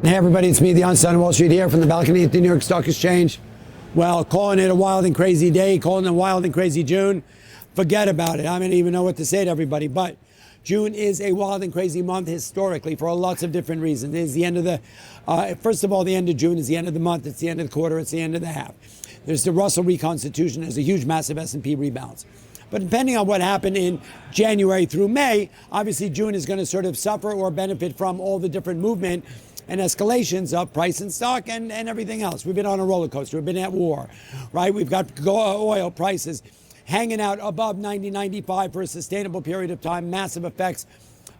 Hey everybody, it's me, the Unson Wall Street here from the balcony at the New York Stock Exchange. Well, calling it a wild and crazy day, calling it a wild and crazy June. Forget about it. I don't even know what to say to everybody, but June is a wild and crazy month historically for lots of different reasons. It is the end of the, first of all, the end of June is the end of the month, it's the end of the quarter, it's the end of the half. There's the Russell reconstitution, there's a huge, massive S&P rebalance. But depending on what happened in January through May, obviously June is going to sort of suffer or benefit from all the different movement and escalations of price and stock and everything else. We've been on a roller coaster. We've been at war, right? We've got oil prices hanging out above 90, 95 for a sustainable period of time. Massive effects,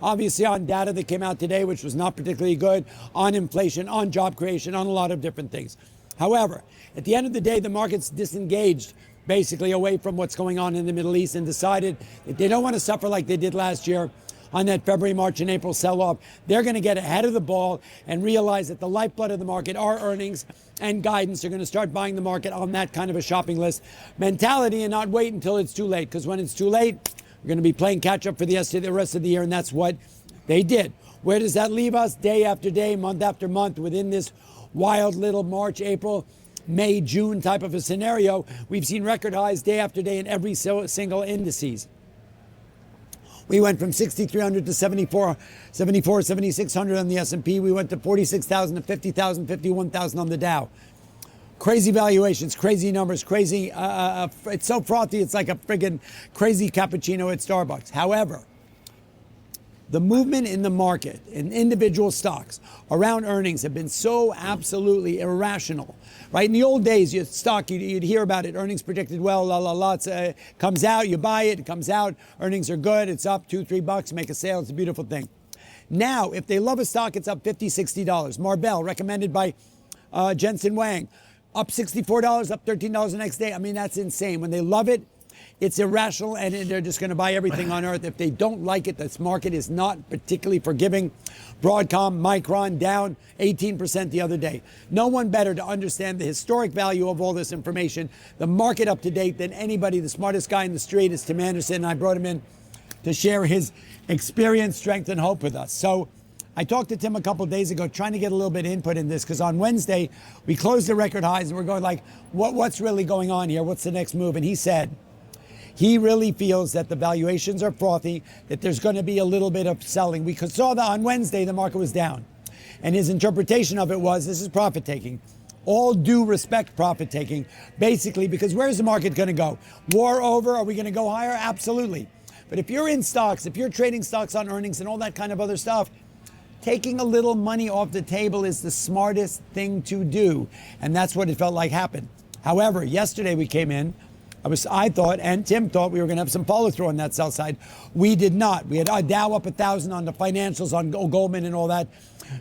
obviously, on data that came out today, which was not particularly good, on inflation, on job creation, on a lot of different things. However, at the end of the day, the market's disengaged basically away from what's going on in the Middle East and decided that they don't want to suffer like they did last year on that February, March, and April sell-off. They're going to get ahead of the ball and realize that the lifeblood of the market are earnings and guidance. They're going to start buying the market on that kind of a shopping list mentality and not wait until it's too late. Because when it's too late, we're going to be playing catch-up for the rest of the year, and that's what they did. Where does that leave us? Day after day, month after month, within this wild little March, April, May, June type of a scenario. We've seen record highs day after day in every single indices. We went from 6,300 to 7,600 on the S&P. We went to 46,000 to 50,000, 51,000 on the Dow. Crazy valuations, crazy numbers, crazy. It's so frothy, it's like a friggin' crazy cappuccino at Starbucks. However, the movement in the market, in individual stocks, around earnings have been so absolutely irrational, right? In the old days, you'd hear about it, earnings predicted well, it comes out, you buy it, it comes out, earnings are good, it's up $2-3, make a sale, it's a beautiful thing. Now, if they love a stock, it's up $50, $60. Marvell, recommended by Jensen Huang, up $64, up $13 the next day. I mean, that's insane. When they love it, it's irrational, and they're just going to buy everything on earth. If they don't like it, this market is not particularly forgiving. Broadcom, Micron down 18% the other day. No one better to understand the historic value of all this information, the market up to date, than anybody. The smartest guy in the street is Tim Anderson, and I brought him in to share his experience, strength, and hope with us. So I talked to Tim a couple of days ago trying to get a little bit of input in this, because on Wednesday we closed the record highs and we're going like, what's really going on here? What's the next move? And he said he really feels that the valuations are frothy, that there's going to be a little bit of selling. We saw that on Wednesday the market was down. And his interpretation of it was, this is profit taking. All due respect profit taking, basically, because where's the market going to go? War over? Are we going to go higher? Absolutely. But if you're in stocks, if you're trading stocks on earnings and all that kind of other stuff, taking a little money off the table is the smartest thing to do. And that's what it felt like happened. However, yesterday we came in, I thought, and Tim thought, we were going to have some follow through on that sell side. We did not. We had our Dow up 1,000 on the financials, on Goldman and all that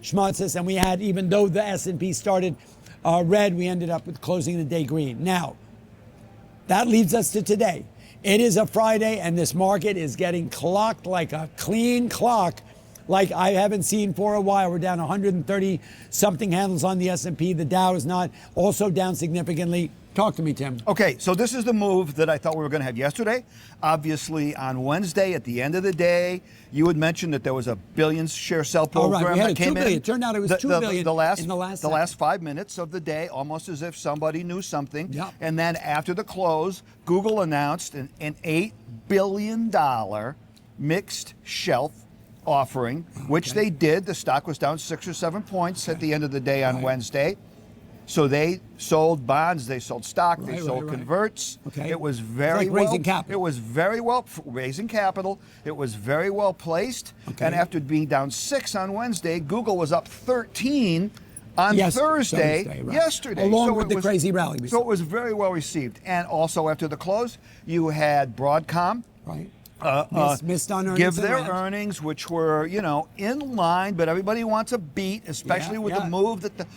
schmutzes, and we had, even though the S&P started red, we ended up with closing the day green. Now, that leads us to today. It is a Friday, and this market is getting clocked like a clean clock, like I haven't seen for a while. We're down 130 something handles on the S&P. The Dow is not, also down significantly. Talk to me, Tim. Okay, so this is the move that I thought we were going to have yesterday. Obviously, on Wednesday, at the end of the day, you had mentioned that there was a billion share sell program we had that came in. It turned out it was $2 billion in the last 5 minutes of the day, almost as if somebody knew something. Yep. And then after the close, Google announced an $8 billion mixed shelf offering, which they did. The stock was down 6 or 7 points at the end of the day on Wednesday. So they sold bonds, they sold stock, they sold converts. Okay. It was very like raising capital. It was very well raising capital. It was very well placed. Okay. And after being down 6 on Wednesday, Google was up 13 on Thursday, yesterday. Along with the crazy rally. So it was very well received. And also after the close, you had Broadcom. Right. Missed on earnings. Give their earnings, which were, in line, but everybody wants a beat, especially with the move that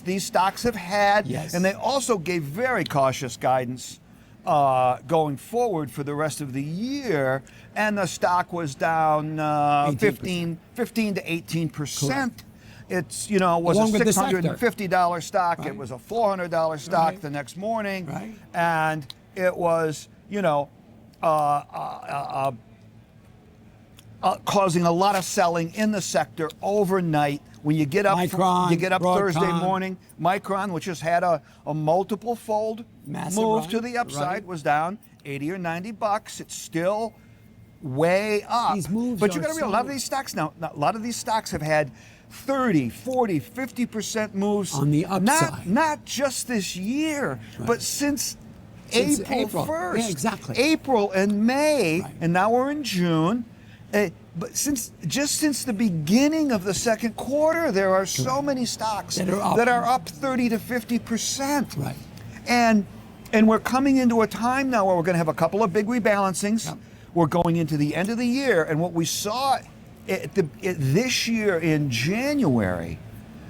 these stocks have had. Yes. And they also gave very cautious guidance going forward for the rest of the year. And the stock was down 15 to 18%. It's, was a $650 stock. Right. It was a $400 stock the next morning. Right. And it was, causing a lot of selling in the sector overnight. When you get up, Micron, you get up Broadcom. Thursday morning. Micron, which has had a multiple fold Massive move run, to the upside, right. was down 80 or 90 bucks. It's still way up. These moves but you are got to realize, a lot of these stocks now, a lot of these stocks have had 30, 40, 50% moves on the upside. Not just this year, but since April 1st. Yeah, exactly. April and May, Right. and now we're in June. But since the beginning of the second quarter, there are so many stocks that are up 30 to 50%. Right. And we're coming into a time now where we're going to have a couple of big rebalancings. Yep. We're going into the end of the year, and what we saw this year in January,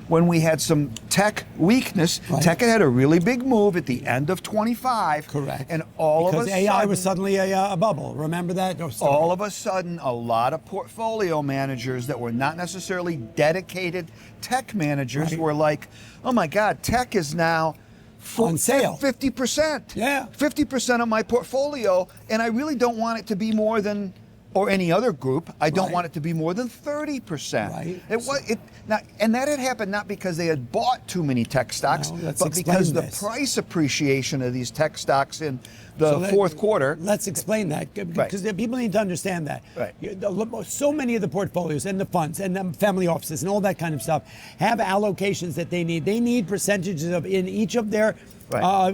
when we had some tech weakness, Right. tech had a really big move at the end of 25. Correct. And all because of a AI sudden, was suddenly a bubble. Remember that? Oh, sorry. all of a sudden, a lot of portfolio managers that were not necessarily dedicated tech managers Right. were like, oh my God, tech is now On sale. 50%. Yeah. 50% of my portfolio, and I really don't want it to be more than, or any other group, I don't Right. want it to be more than 30%. Right. And that had happened not because they had bought too many tech stocks, No, let's but explain because the this. price appreciation of these tech stocks in the So fourth quarter. Let's explain that because people need to understand that. Right. So many of the portfolios and the funds and the family offices and all that kind of stuff have allocations that they need. They need percentages in each of their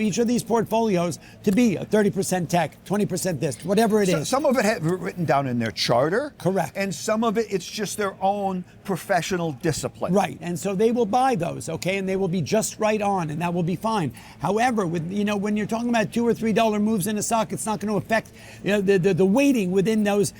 each of these portfolios to be 30% tech, 20% this, whatever it is. Some of it had written down in their charter. Correct. And some of it's just their own professional discipline. Right, and so they will buy those, okay, and they will be just right on, and that will be fine. However, with when you're talking about $2 or $3 moves in a stock, it's not going to affect the weighting within those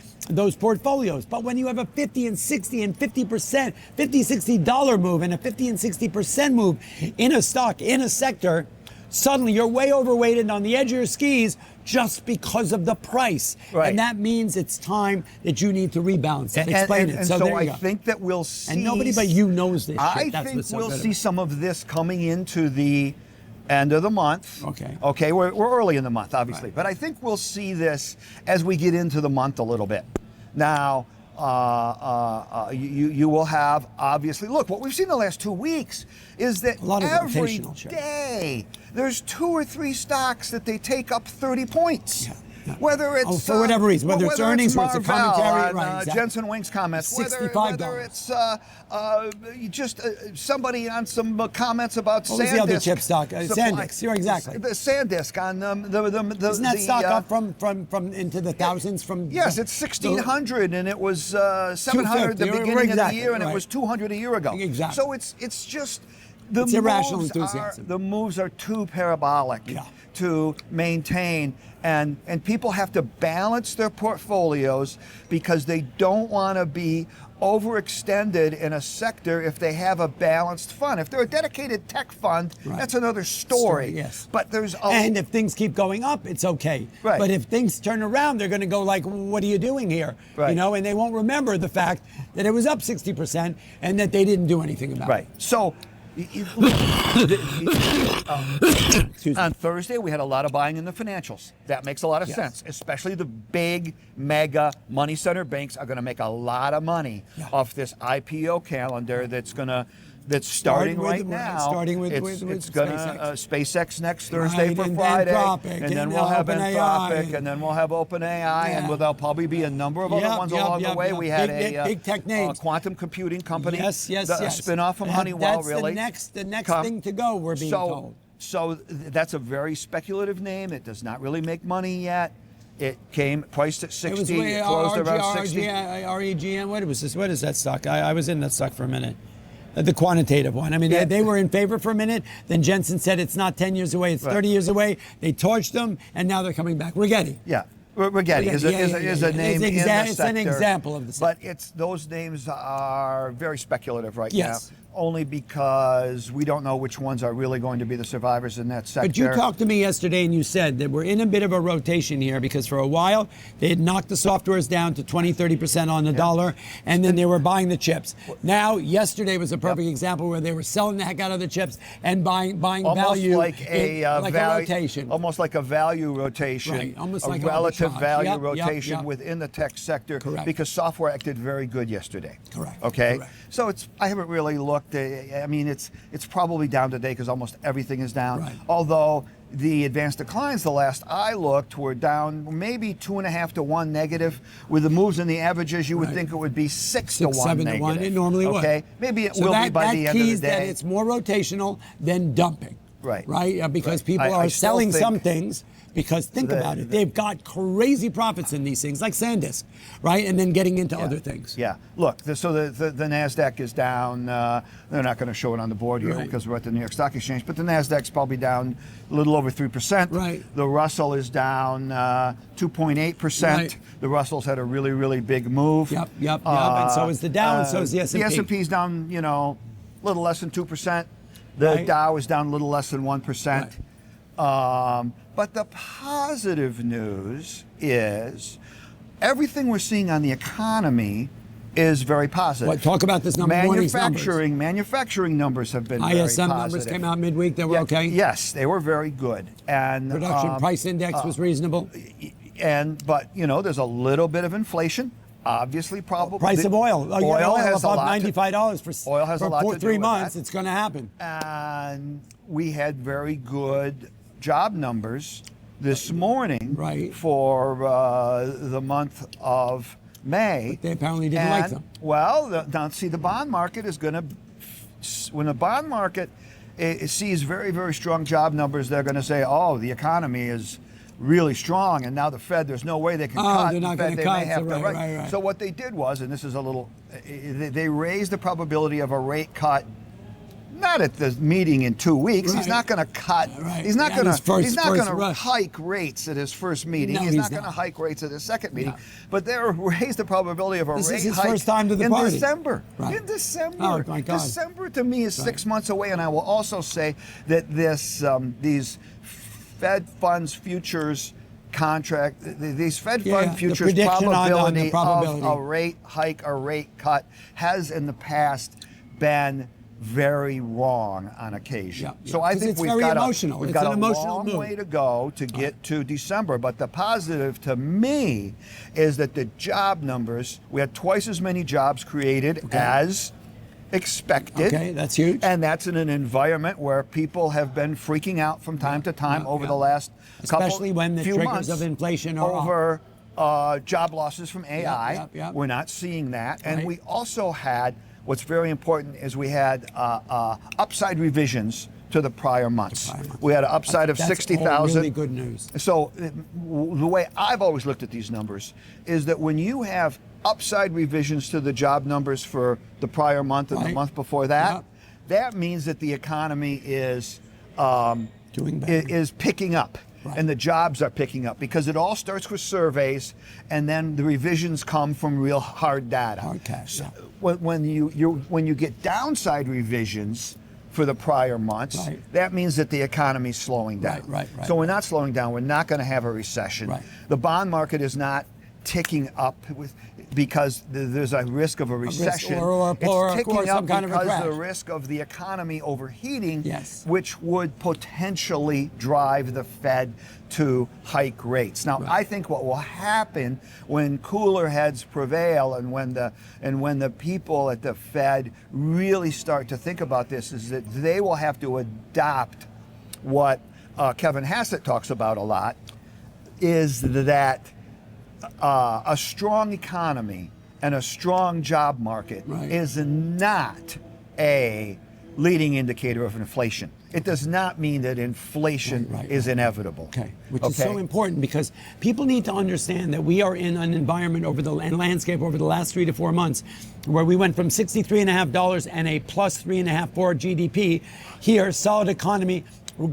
portfolios. But when you have a 50 and 60 and 50%, $50-$60 move and a 50 and 60% move in a stock in a sector, suddenly you're way overweighted on the edge of your skis just because of the price. Right. And that means it's time that you need to rebalance it. Explain it. And so there I you go. think that we'll see. And nobody but you knows this shit. I That's think what's so we'll good see about some of this coming into the end of the month. Okay. Okay, we're early in the month, obviously. Right. But I think we'll see this as we get into the month a little bit. Now, you will have, obviously, look, what we've seen the last 2 weeks is that A lot of every rotational shit. day there's 2 or 3 stocks that they take up 30 points. Yeah. Yeah. Whether it's for whatever reason, whether it's earnings or it's a Marvell commentary, on, right? Exactly. Jensen Huang's comments, $65. whether it's just somebody on some comments about What was SanDisk. the other chip stock? supply. SanDisk. You're exactly. The SanDisk on the Isn't that stock up from into the thousands from? Yes, it's 1,600, and it was 700 at the 250, beginning of the exactly, year, and it right. was 200 a year ago. Exactly. So it's just the It's irrational moves enthusiasm. the moves are too parabolic Yeah. to maintain, and people have to balance their portfolios because they don't want to be overextended in a sector if they have a balanced fund. If they're a dedicated tech fund, Right. that's another story. Yes. But there's And if things keep going up, it's okay. Right. But if things turn around, they're going to go like, "What are you doing here?" Right. And they won't remember the fact that it was up 60% and that they didn't do anything about right. it. So. On Thursday, we had a lot of buying in the financials. That makes a lot of Yes. sense, especially the big, mega money center banks are going to make a lot of money Yeah. off this IPO calendar that's starting right now. Starting with it's going to SpaceX next Thursday Right, for and Friday, Anthropic, and then and we'll have OpenAI. Anthropic, and then we'll have OpenAI, and Yeah. there'll probably be a number of other ones along the way. We had big tech names. quantum computing company, Yes. a spin-off from Honeywell, That's really. the next thing to go, we're being told. So that's a very speculative name. It does not really make money yet. It came priced at 60, It was closed around 60. REGM. What was this? What is that stock? I was in that stock for a minute. The quantitative one. I mean, Yeah. they were in favor for a minute. Then Jensen said it's not 10 years away, it's 30 years away. They torched them, and now they're coming back. Rigetti. Yeah. Rigetti is a name in the It's sector. an example of the sector. But those names are very speculative right Yes. now. only because we don't know which ones are really going to be the survivors in that sector. But you talked to me yesterday and you said that we're in a bit of a rotation here because for a while they had knocked the softwares down to 20-30% on the dollar, and then they were buying the chips. Now, yesterday was a perfect example where they were selling the heck out of the chips and buying almost value, like a rotation. Almost like a value rotation, Right, almost a like relative arbitrage. value rotation within the tech sector. Correct. Because software acted very good yesterday. Correct. Okay. Correct. So I haven't really looked. I mean, it's probably down today because almost everything is down. Right. Although the advanced declines, the last I looked, were down maybe 2.5 to 1 negative. With the moves in the averages, you would think it would be 6 to 1 7 negative. to 1. It normally would. Okay. Maybe it So will be by the end of the keys that day. it's more rotational than dumping. Right. Right? Because Right. people I are still selling think some things because think about it. They've got crazy profits in these things like SanDisk, right? And then getting into other things. Yeah. Look, so the NASDAQ is down. They're not going to show it on the board here because we're at the New York Stock Exchange, but the NASDAQ's probably down a little over 3%. Right. The Russell is down 2.8%. Right. The Russell's had a really, really big move. Yep. And so is the Dow, and so is the S&P. The S&P's down, a little less than 2%. The Dow is down a little less than 1%. But the positive news is everything we're seeing on the economy is very positive. What, talk about this number, Manufacturing numbers have been very ISM positive. numbers came out midweek. They were okay. Yes, they were very good. And Production price index was reasonable. But there's a little bit of inflation. Obviously, probably price of oil. Oil has above $95 for 3 months. That. It's going to happen. And we had very good job numbers this morning for the month of May. But they apparently didn't like them. Well, now see, the bond market is going to, when the bond market sees very, very strong job numbers, they're going to say, oh, the economy is really strong, and now the Fed, there's no way they can cut. They're not going to cut. Right. So what they did was, and this is a little, they raised the probability of a rate cut. Not at the meeting in 2 weeks. He's not going to cut. He's not going to hike rates at his first meeting. He's not going to hike rates at his second meeting. No. But they raised the probability of a rate hike. This is his first time to the party. December. Right. In December. Oh my God. December to me is 6 months away, and I will also say that these Fed funds futures contract, these Fed fund futures probability of a rate hike or rate cut has in the past been very wrong on occasion. So I think we've got a long way to go to get to December. But the positive to me is that the job numbers, we had twice as many jobs created as expected. Okay, that's huge. And that's in an environment where people have been freaking out from time to time over the last especially when the triggers of inflation are over job losses from AI. We're not seeing that. And we also had, what's very important is we had upside revisions to the prior months. We had an upside of 60,000. Really good news. So the way I've always looked at these numbers is that when you have upside revisions to the job numbers for the prior month and the month before that, that means that the economy is doing better. Is picking up. And the jobs are picking up because it all starts with surveys, and then the revisions come from real hard data. Hard cash. So when you get downside revisions for the prior months, that means that the economy is slowing down. Right. So we're not slowing down. We're not going to have a recession. The bond market is not ticking up because there's a risk of a recession. It's ticking up because the risk of the economy overheating, which would potentially drive the Fed to hike rates. Now, I think what will happen when cooler heads prevail and when the people at the Fed really start to think about this is that they will have to adopt what Kevin Hassett talks about a lot, is that a strong economy and a strong job market is not a leading indicator of inflation. It does not mean that inflation is inevitable. Which is so important because people need to understand that we are in an environment and landscape over the last 3 to 4 months where we went from $63.50 and a plus 3.5 for GDP. Here, solid economy,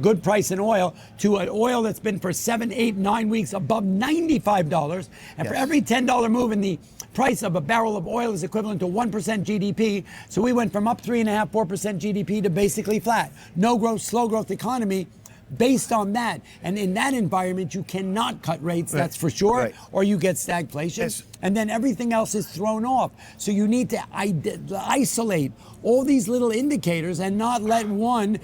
good price in oil to an oil that's been for 7, 8, 9 weeks above $95. And for every $10 move in the price of a barrel of oil is equivalent to 1% GDP. So we went from up 3.5%, 4% GDP to basically flat. No growth, slow growth economy. Based on that, and in that environment, you cannot cut rates, that's for sure, or you get stagflation, and then everything else is thrown off. So you need to isolate all these little indicators and not let one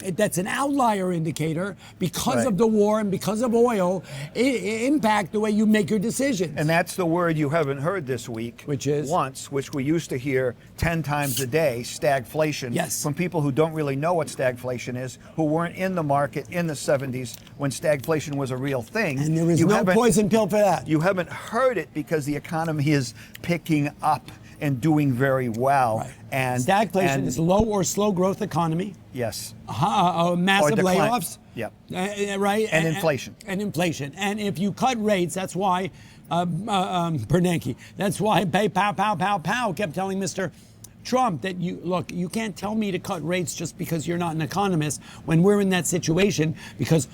that's an outlier indicator because of the war and because of oil impact the way you make your decisions. And that's the word you haven't heard this week, which is which we used to hear 10 times a day, stagflation. Yes. From people who don't really know what stagflation is, who weren't in the market in the 70s when stagflation was a real thing. And there is no poison pill for that. You haven't heard it because the economy is picking up and doing very well. Right. And stagflation is low or slow growth econoy. Yes. Massive layoffs. Yep. Right. And inflation. And inflation. And if you cut rates, that's why Bernanke. That's why Pow kept telling Mr. Trump that you can't tell me to cut rates just because you're not an economist when we're in that situation, because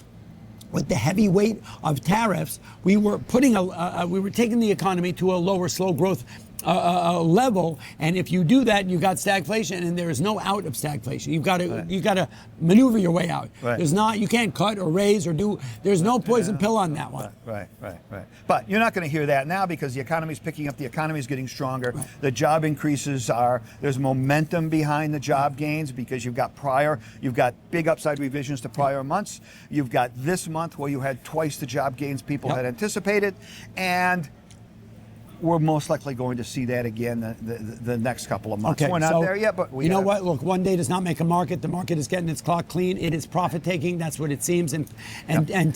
with the heavy weight of tariffs, we were taking the economy to a lower slow growth level, and if you do that, you got stagflation, and there is no out of stagflation. You've got to maneuver your way out. Right. You can't cut or raise or do. There's no poison pill on that one. Right. But you're not going to hear that now because the economy's picking up. The economy's getting stronger. Right. The job increases there's momentum behind the job gains because you've got big upside revisions to prior months. You've got this month where you had twice the job gains people had anticipated, and we're most likely going to see that again the next couple of months. Okay, We're not there yet, but you know what? Look, one day does not make a market. The market is getting its clock clean. It is profit taking. That's what it seems. And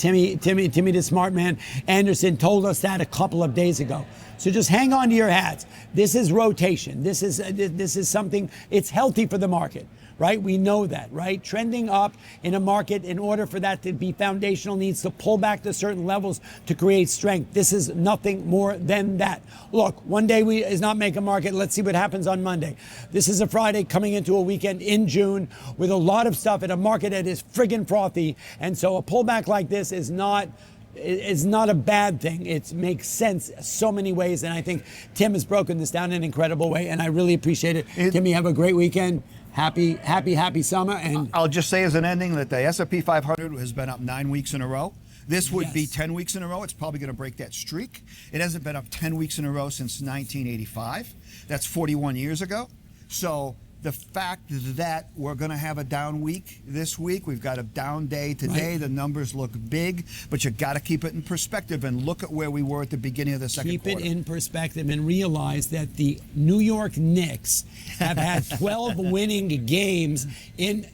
Timmy, the smart man, Anderson, told us that a couple of days ago. So just hang on to your hats. This is rotation. This is something. It's healthy for the market. Right? We know that, right? Trending up in a market, in order for that to be foundational, needs to pull back to certain levels to create strength. This is nothing more than that. Look, one day is not make a market. Let's see what happens on Monday. This is a Friday coming into a weekend in June with a lot of stuff in a market that is friggin' frothy. And so a pullback like this is not a bad thing. It makes sense so many ways. And I think Tim has broken this down in an incredible way. And I really appreciate it. Timmy, have a great weekend. Happy summer. And I'll just say as an ending that the S&P 500 has been up 9 weeks in a row. This would be 10 weeks in a row. It's probably going to break that streak. It hasn't been up 10 weeks in a row since 1985. That's 41 years ago. So the fact that we're going to have a down week this week, we've got a down day today. Right. The numbers look big, but you got to keep it in perspective and look at where we were at the beginning of the second quarter. Keep it in perspective and realize that the New York Knicks have had 12 winning games and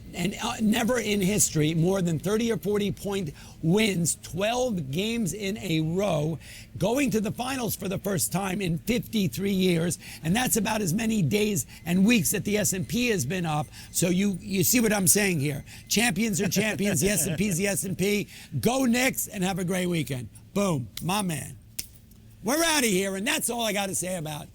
never in history more than 30 or 40 point wins, 12 games in a row, going to the finals for the first time in 53 years, and that's about as many days and weeks that the S&P has been up. So you see what I'm saying here. Champions are champions. The S&P's the S&P. Go Knicks and have a great weekend. Boom, my man. We're out of here, and that's all I got to say about